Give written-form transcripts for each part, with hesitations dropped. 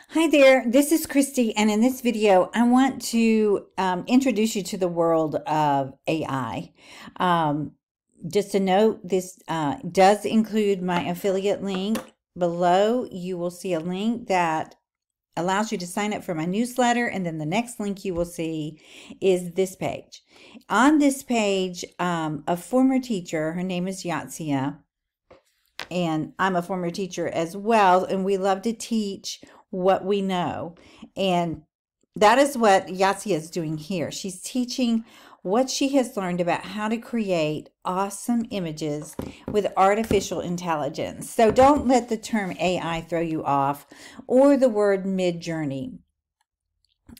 Hi there, this is Christy, and in this video, I want to introduce you to the world of AI. Just a note, this does include my affiliate link. Below, you will see a link that allows you to sign up for my newsletter, and then the next link you will see is this page. On this page, a former teacher, her name is Yadsia, and I'm a former teacher as well, and we love to teach what we know. And that is what Yadsia is doing here. She's teaching what she has learned about how to create awesome images with artificial intelligence. So don't let the term AI throw you off, or the word mid-journey.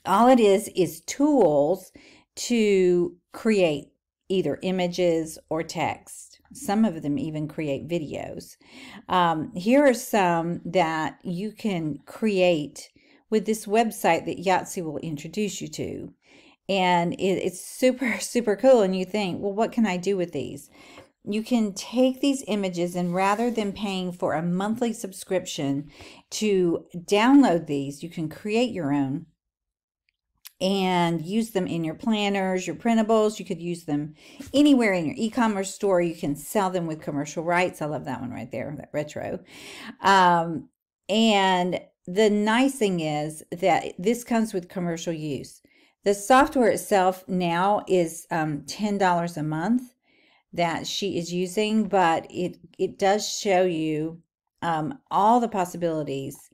All it is tools to create either images or text. Some of them even create videos. Here are some that you can create with this website that Yadsia will introduce you to. And it's super, super cool. And you think, well, what can I do with these? You can take these images, and rather than paying for a monthly subscription to download these, you can create your own and use them in your planners, your printables. You could use them anywhere in your e-commerce store. You can sell them with commercial rights. I love that one right there, that retro. And the nice thing is that this comes with commercial use. The software itself now is $10 a month that she is using, but it does show you all the possibilities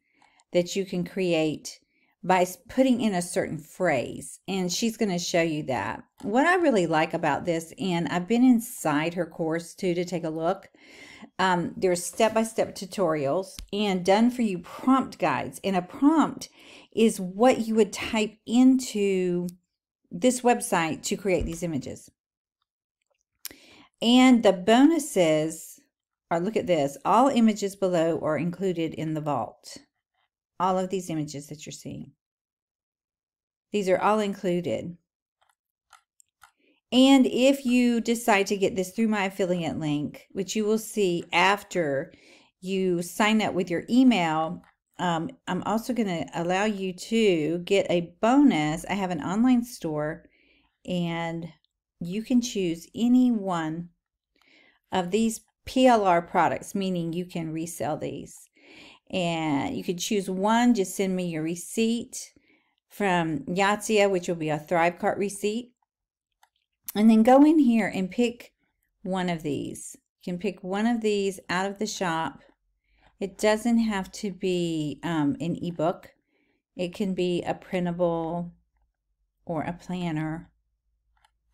that you can create by putting in a certain phrase, and she's going to show you that. What I really like about this, and I've been inside her course too to take a look, there's step-by-step tutorials and done for you prompt guides, and a prompt is what you would type into this website to create these images. And the bonuses are, look at this, all images below are included in the vault. All of these images that you're seeing. These are all included. And if you decide to get this through my affiliate link, which you will see after you sign up with your email, I'm also going to allow you to get a bonus. I have an online store, and you can choose any one of these PLR products, meaning you can resell these. And you could choose one. Just send me your receipt from Yadsia, which will be a Thrive Cart receipt. And then go in here and pick one of these. You can pick one of these out of the shop. It doesn't have to be an ebook. It can be a printable or a planner.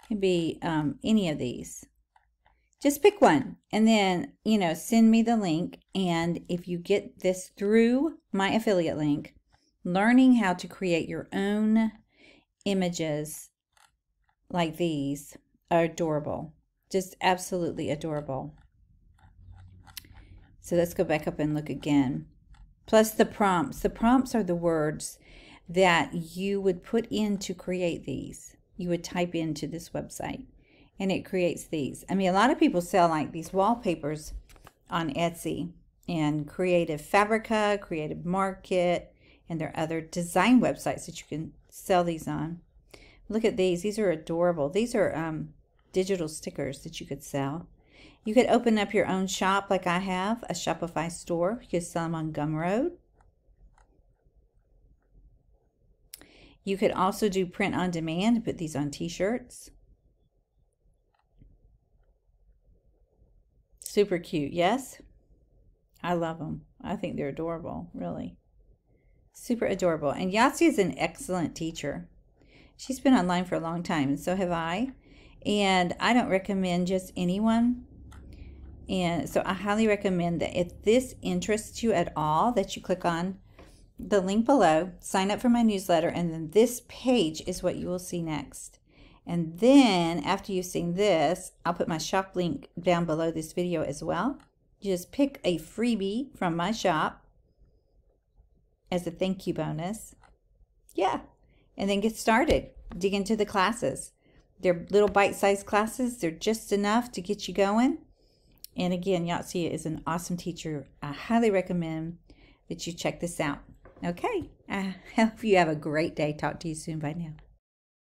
It can be any of these. Just pick one, and then, send me the link. And if you get this through my affiliate link, learning how to create your own images like these are adorable. Just absolutely adorable. So let's go back up and look again. Plus the prompts. The prompts are the words that you would put in to create these. You would type into this website, and it creates these. I mean, a lot of people sell like these wallpapers on Etsy, and Creative Fabrica, Creative Market, and there are other design websites that you can sell these on. Look at these. These are adorable. These are digital stickers that you could sell. You could open up your own shop like I have, a Shopify store. You could sell them on Gumroad. You could also do print on demand and put these on t-shirts. Super cute, yes? I love them. I think they're adorable, really. Super adorable. And Yadsia is an excellent teacher. She's been online for a long time, and so have I. And I don't recommend just anyone. And so I highly recommend that if this interests you at all, that you click on the link below, sign up for my newsletter, and then this page is what you will see next. And then after you've seen this, I'll put my shop link down below this video as well. Just pick a freebie from my shop as a thank you bonus. Yeah. And then get started. Dig into the classes. They're little bite-sized classes. They're just enough to get you going. And again, Yadsia is an awesome teacher. I highly recommend that you check this out. Okay. I hope you have a great day. Talk to you soon. Bye now.